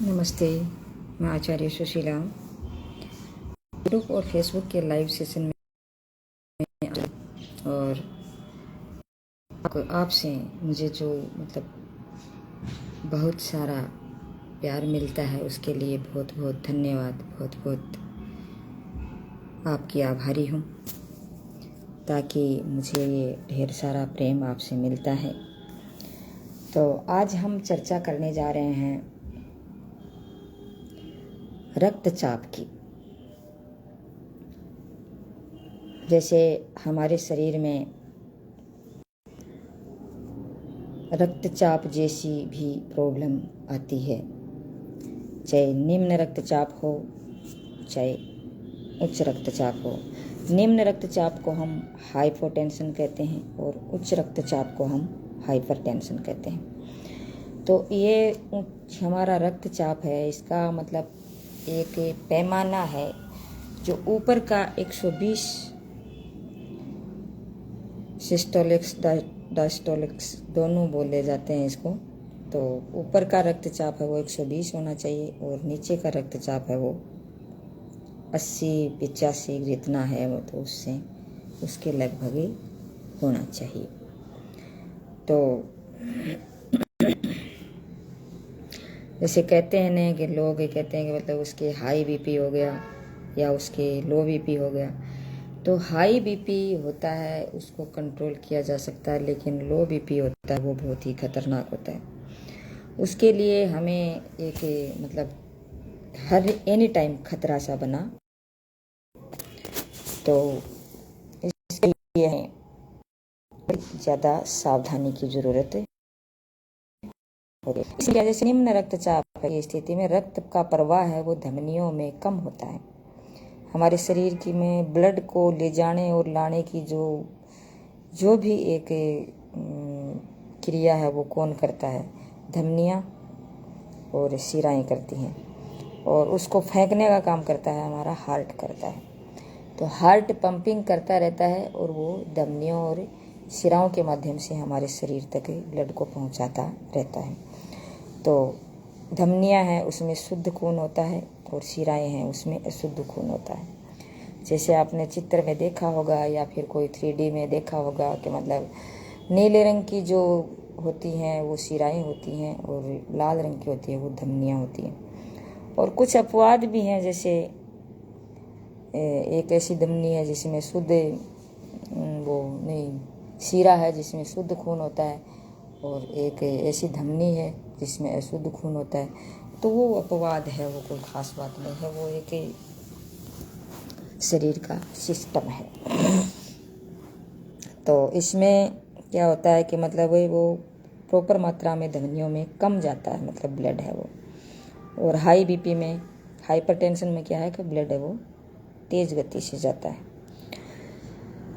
नमस्ते, मैं आचार्य सुशीला। यूट्यूब और फेसबुक के लाइव सेशन में और आपसे मुझे जो बहुत सारा प्यार मिलता है उसके लिए बहुत बहुत धन्यवाद। बहुत बहुत आपकी आभारी हूँ, ताकि मुझे ये ढेर सारा प्रेम आपसे मिलता है। तो आज हम चर्चा करने जा रहे हैं रक्तचाप की। जैसे हमारे शरीर में रक्तचाप जैसी भी प्रॉब्लम आती है, चाहे निम्न रक्तचाप हो चाहे उच्च रक्तचाप हो। निम्न रक्तचाप को हम हाइपोटेंशन कहते हैं और उच्च रक्तचाप को हम हाइपरटेंशन कहते हैं। तो ये हमारा रक्तचाप है, इसका मतलब एक पैमाना है जो ऊपर का 120 सिस्टोलिक्स डायस्टोलिक्स दोनों बोले जाते हैं इसको। तो ऊपर का रक्तचाप है वो 120 होना चाहिए और नीचे का रक्तचाप है वो 80-85 जितना है वो, तो उसके लगभग ही होना चाहिए। तो जैसे कहते हैं ना कि लोग कहते हैं कि मतलब उसके हाई बीपी हो गया या उसके लो बीपी हो गया। तो हाई बीपी होता है उसको कंट्रोल किया जा सकता है, लेकिन लो बीपी होता है वो बहुत ही खतरनाक होता है। उसके लिए हमें एक हर एनी टाइम खतरा सा बना, तो इसके लिए ज़्यादा सावधानी की ज़रूरत है। इसलिए जैसे निम्न रक्तचाप की स्थिति में रक्त का प्रवाह है वो धमनियों में कम होता है। हमारे शरीर की में ब्लड को ले जाने और लाने की जो भी एक क्रिया है वो कौन करता है? धमनियाँ और शिराएं करती हैं, और उसको फेंकने का काम करता है हमारा हार्ट करता है। तो हार्ट पंपिंग करता रहता है और वो धमनियों और शिराओं के माध्यम से हमारे शरीर तक ब्लड को पहुंचाता रहता है। तो धमनियाँ हैं उसमें शुद्ध खून होता है और शिराएं हैं उसमें अशुद्ध खून होता है। जैसे आपने चित्र में देखा होगा या फिर कोई 3D में देखा होगा कि मतलब नीले रंग की जो होती हैं वो शिराएं होती हैं और लाल रंग की होती है वो धमनियाँ होती हैं। और कुछ अपवाद भी हैं, जैसे एक ऐसी धमनी है जिसमें शुद्ध शिरा है जिसमें शुद्ध खून होता है, और एक ऐसी धमनी है जिसमें अशुद्ध खून होता है। तो वो अपवाद है, वो कोई खास बात नहीं है, वो एक शरीर का सिस्टम है। तो इसमें क्या होता है कि मतलब वो प्रॉपर मात्रा में धमनियों में कम जाता है, मतलब ब्लड है वो। और हाई बीपी में, हाइपरटेंशन में क्या है कि ब्लड है वो तेज गति से जाता है।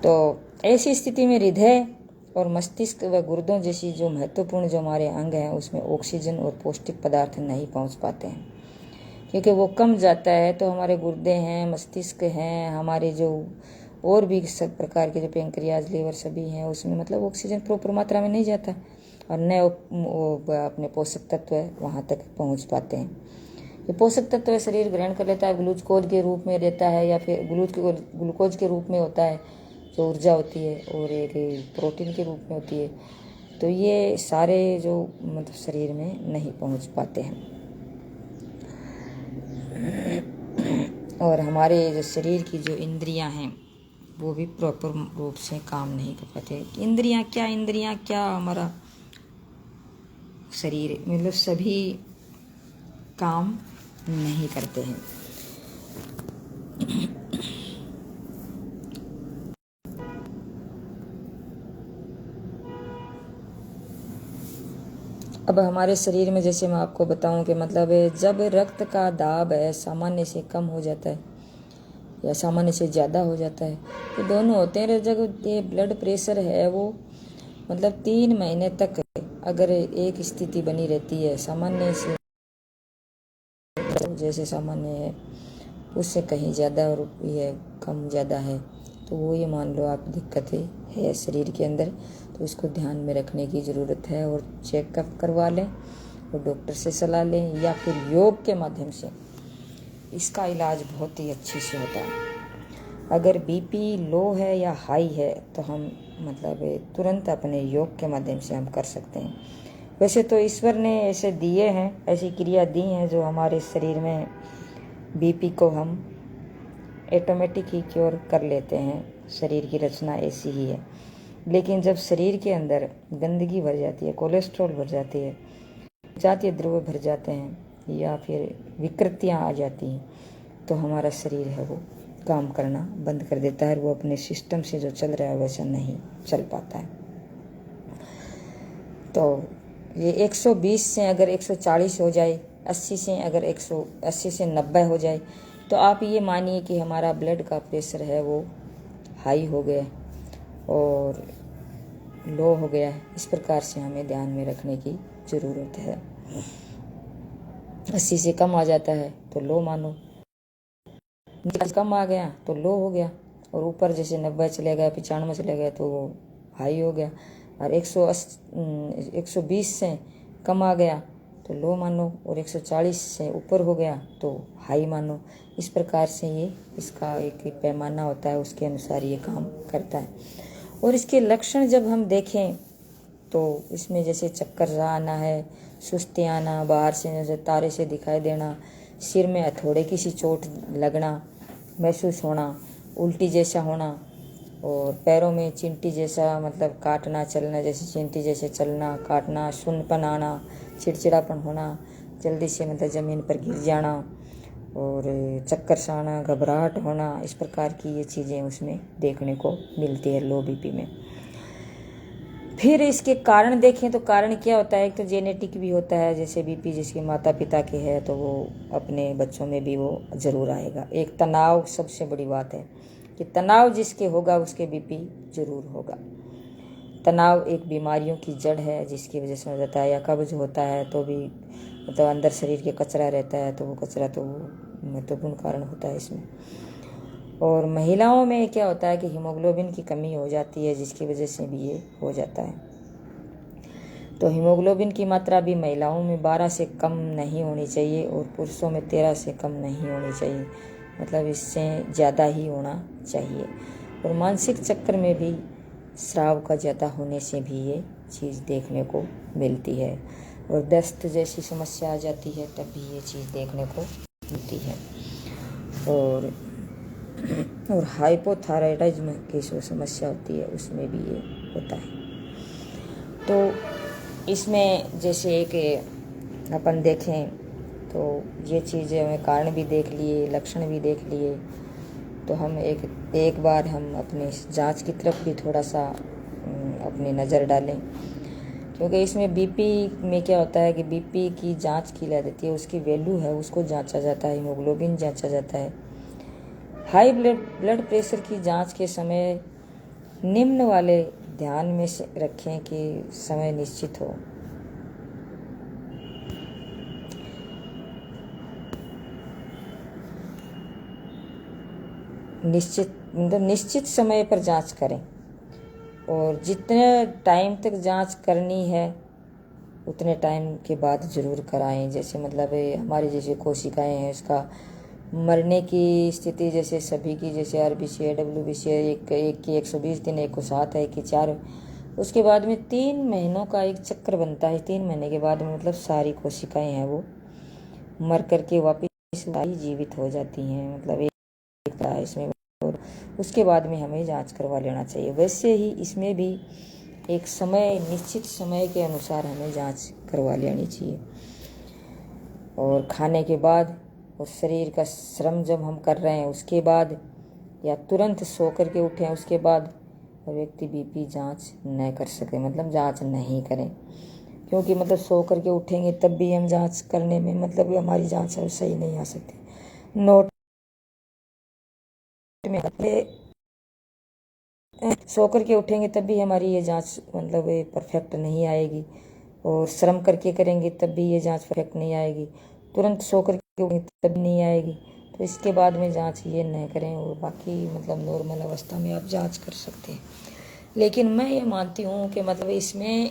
तो ऐसी स्थिति में हृदय और मस्तिष्क व गुर्दों जैसी जो महत्वपूर्ण जो हमारे अंग हैं उसमें ऑक्सीजन और पौष्टिक पदार्थ नहीं पहुंच पाते हैं, क्योंकि वो कम जाता है। तो हमारे गुर्दे हैं, मस्तिष्क हैं, हमारे जो और भी सब प्रकार के जो पेंक्रियाज, लीवर सभी हैं, उसमें मतलब ऑक्सीजन प्रॉपर मात्रा में नहीं जाता और न अपने पोषक तत्व वहाँ तक पहुँच पाते हैं। ये पोषक तत्व शरीर ग्रहण कर लेता है, ग्लूकोज के रूप में रहता है या फिर ग्लूकोज के रूप में होता है जो ऊर्जा होती है, और एक प्रोटीन के रूप में होती है। तो ये सारे जो मतलब शरीर में नहीं पहुंच पाते हैं। और हमारे जो शरीर की जो इंद्रियां हैं वो भी प्रॉपर रूप से काम नहीं कर पाते। इंद्रियां क्या हमारा शरीर मतलब सभी काम नहीं करते हैं। अब हमारे शरीर में जैसे मैं आपको बताऊं कि मतलब जब रक्त का दाब है सामान्य से कम हो जाता है या सामान्य से ज़्यादा हो जाता है, तो दोनों होते हैं। जब ये ब्लड प्रेशर है वो मतलब 3 महीने तक अगर एक स्थिति बनी रहती है सामान्य से, जैसे सामान्य है उससे कहीं ज़्यादा और ये कम ज़्यादा है, तो वो ये मान लो आप दिक्कत है शरीर के अंदर। तो इसको ध्यान में रखने की ज़रूरत है और चेकअप करवा लें वो डॉक्टर से सलाह लें या फिर योग के माध्यम से इसका इलाज बहुत ही अच्छे से होता है। अगर बीपी लो है या हाई है तो हम मतलब तुरंत अपने योग के माध्यम से हम कर सकते हैं। वैसे तो ईश्वर ने ऐसे दिए हैं, ऐसी क्रिया दी हैं जो हमारे शरीर में बीपी को हम ऑटोमेटिक ही क्योर कर लेते हैं। शरीर की रचना ऐसी ही है। लेकिन जब शरीर के अंदर गंदगी भर जाती है, कोलेस्ट्रॉल भर जाती है, जातीय द्रव्य भर जाते हैं या फिर विकृतियाँ आ जाती हैं तो हमारा शरीर है वो काम करना बंद कर देता है। वो अपने सिस्टम से जो चल रहा है वैसा नहीं चल पाता है। तो ये 120 से अगर 140 हो जाए, 80 से अगर 180 से 90 हो जाए तो आप ये मानिए कि हमारा ब्लड का प्रेशर है वो हाई हो गया और लो हो गया। इस प्रकार से हमें ध्यान में रखने की ज़रूरत है। 80 से कम आ जाता है तो लो मानो, कम आ गया तो लो हो गया, और ऊपर जैसे 90 चले गया, 95 चले गया तो वो हाई हो गया, और 120 से कम आ गया तो लो मानो, और 140 से ऊपर हो गया तो हाई मानो। इस प्रकार से ये इसका एक पैमाना होता है, उसके अनुसार ये काम करता है। और इसके लक्षण जब हम देखें तो इसमें जैसे चक्कर सा आना है, सुस्ती आना, बाहर से जैसे तारे से दिखाई देना, सिर में हथौड़े की सी चोट लगना महसूस होना, उल्टी जैसा होना, और पैरों में चींटी जैसा मतलब काटना चलना, जैसे चींटी जैसे चलना काटना, सुन्नपन आना, चिड़चिड़ापन होना, जल्दी से मतलब ज़मीन पर गिर जाना, और चक्कर सा आना, घबराहट होना, इस प्रकार की ये चीज़ें उसमें देखने को मिलती है लो बीपी में। फिर इसके कारण देखें तो कारण क्या होता है, एक तो जेनेटिक भी होता है, जैसे बीपी जिसके माता पिता के है तो वो अपने बच्चों में भी वो ज़रूर आएगा। एक तनाव सबसे बड़ी बात है कि तनाव जिसके होगा उसके बीपी ज़रूर होगा। तनाव एक बीमारियों की जड़ है जिसकी वजह से हो जाता है, या कब्ज होता है तो भी मतलब अंदर शरीर के कचरा रहता है तो वो कचरा तो महत्वपूर्ण कारण होता है इसमें। और महिलाओं में क्या होता है कि हीमोग्लोबिन की कमी हो जाती है जिसकी वजह से भी ये हो जाता है। तो हीमोग्लोबिन की मात्रा भी महिलाओं में 12 से कम नहीं होनी चाहिए और पुरुषों में 13 से कम नहीं होनी चाहिए, मतलब इससे ज़्यादा ही होना चाहिए। और मानसिक चक्र में भी स्राव का ज़्यादा होने से भी ये चीज़ देखने को मिलती है, और दस्त जैसी समस्या आ जाती है तब भी ये चीज़ देखने को मिलती है। और हाइपोथायराइडिज्म की जो समस्या होती है उसमें भी ये होता है। तो इसमें जैसे एक अपन देखें तो ये चीज़ें हमें कारण भी देख लिए, लक्षण भी देख लिए, तो हम एक बार हम अपनी जांच की तरफ भी थोड़ा सा अपनी नज़र डालें, क्योंकि इसमें बीपी में क्या होता है कि बीपी की जांच की जाती है, उसकी वैल्यू है उसको जांचा जाता है, हीमोग्लोबिन जांचा जाता है। हाई ब्लड प्रेशर की जांच के समय निम्न वाले ध्यान में रखें कि समय निश्चित हो। निश्चित समय पर जांच करें, और जितने टाइम तक जांच करनी है उतने टाइम के बाद ज़रूर कराएं। जैसे मतलब हमारी जैसे कोशिकाएं हैं उसका मरने की स्थिति जैसे सभी की, जैसे RBC है, WBC है, एक की 120 दिन, एक को 7 है, एक की 4, उसके बाद में 3 महीनों का एक चक्र बनता है। 3 महीने के बाद में मतलब सारी कोशिकाएं हैं वो मर करके वापस जीवित हो जाती हैं, मतलब एक है इसमें, और उसके बाद में हमें जांच करवा लेना चाहिए। वैसे ही इसमें भी एक समय, निश्चित समय के अनुसार हमें जांच करवा लेनी चाहिए। और खाने के बाद और शरीर का श्रम जब हम कर रहे हैं उसके बाद, या तुरंत सो करके उठें उसके बाद व्यक्ति बीपी जांच न कर सके, मतलब जांच नहीं करें, क्योंकि मतलब सो करके उठेंगे तब भी हम जांच करने में मतलब हमारी जांच सही नहीं आ सकती। नोट में सो करके उठेंगे तब भी हमारी ये जांच मतलब परफेक्ट नहीं आएगी, और श्रम करके करेंगे तब भी ये जांच परफेक्ट नहीं आएगी, तुरंत सो करके उठेंगे तब नहीं आएगी। तो इसके बाद में जांच ये न करें, और बाकी मतलब नॉर्मल अवस्था में आप जांच कर सकते हैं। लेकिन मैं ये मानती हूँ कि मतलब इसमें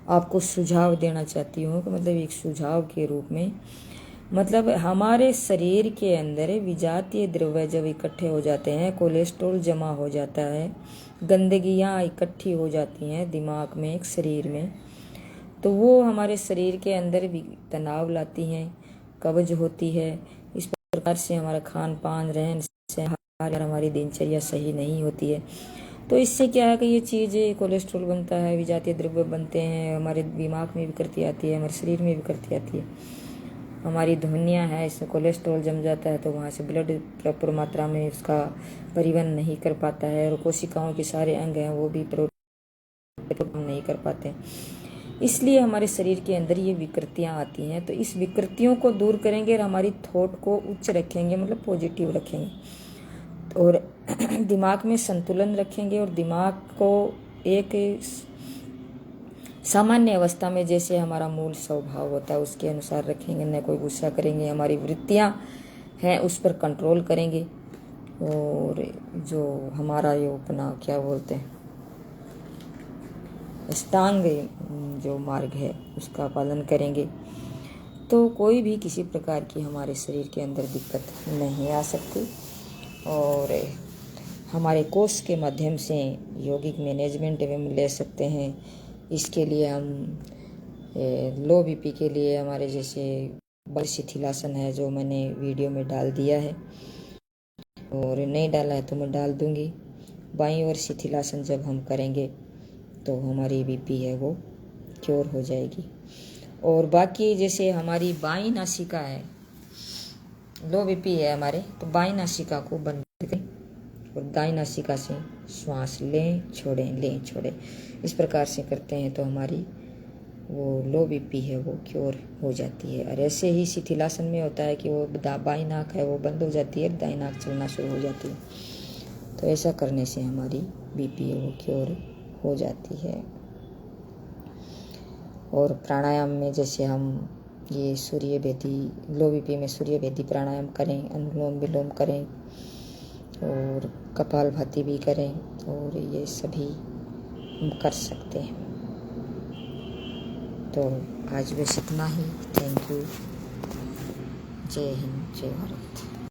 आपको सुझाव देना चाहती हूँ कि मतलब एक सुझाव के रूप में, मतलब हमारे शरीर के अंदर विजातीय द्रव्य जब इकट्ठे हो जाते हैं, कोलेस्ट्रॉल जमा हो जाता है, गंदगियाँ इकट्ठी हो जाती हैं दिमाग में, एक शरीर में, तो वो हमारे शरीर के अंदर भी तनाव लाती हैं, कब्ज होती है। इस प्रकार से हमारा खान पान, रहन सहन, हमारी दिनचर्या सही नहीं होती है। तो इससे क्या है कि ये चीज़ें, कोलेस्ट्रॉल बनता है, विजातीय द्रव्य बनते हैं, हमारे दिमाग में विकृति आती है, हमारे शरीर में विकृति आती है, हमारी ध्वनियाँ हैं, इसमें कोलेस्ट्रॉल जम जाता है तो वहाँ से ब्लड प्रॉपर मात्रा में उसका परिवहन नहीं कर पाता है, और कोशिकाओं के सारे अंग हैं वो भी नहीं कर पाते। इसलिए हमारे शरीर के अंदर ये विकृतियाँ आती हैं। तो इस विकृतियों को दूर करेंगे और हमारी थॉट को उच्च रखेंगे, मतलब पॉजिटिव रखेंगे, और दिमाग में संतुलन रखेंगे, और दिमाग को एक सामान्य अवस्था में जैसे हमारा मूल स्वभाव होता है उसके अनुसार रखेंगे, न कोई गुस्सा करेंगे, हमारी वृत्तियाँ हैं उस पर कंट्रोल करेंगे, और जो हमारा ये अपना क्या बोलते हैं अष्टांग जो मार्ग है उसका पालन करेंगे, तो कोई भी किसी प्रकार की हमारे शरीर के अंदर दिक्कत नहीं आ सकती। और हमारे कोर्स के माध्यम से यौगिक मैनेजमेंट एवं ले सकते हैं। इसके लिए हम लो बीपी के लिए हमारे जैसे बल शिथिलासन है जो मैंने वीडियो में डाल दिया है, और नहीं डाला है तो मैं डाल दूंगी। बाईं ओर शिथिलासन जब हम करेंगे तो हमारी बीपी है वो क्योर हो जाएगी। और बाकी जैसे हमारी बाईं नासिका है, लो बीपी है हमारे, तो बाईं नासिका को बंद करें और दाईं नासिका से श्वास लें छोड़ें, इस प्रकार से करते हैं तो हमारी वो लो बीपी है वो क्योर हो जाती है। और ऐसे ही शिथिलासन में होता है कि वो बाईं नाक है वो बंद हो जाती है, दाईं नाक चलना शुरू हो जाती है। तो ऐसा करने से हमारी बीपी है वो क्योर हो जाती है। और प्राणायाम में जैसे हम ये सूर्य भेदी, लो बीपी में सूर्य भेदी प्राणायाम करें, अनुलोम विलोम करें, और कपालभाति भी करें, और ये सभी हम कर सकते हैं। तो आज बस इतना ही। Thank you. जय हिंद, जय भारत।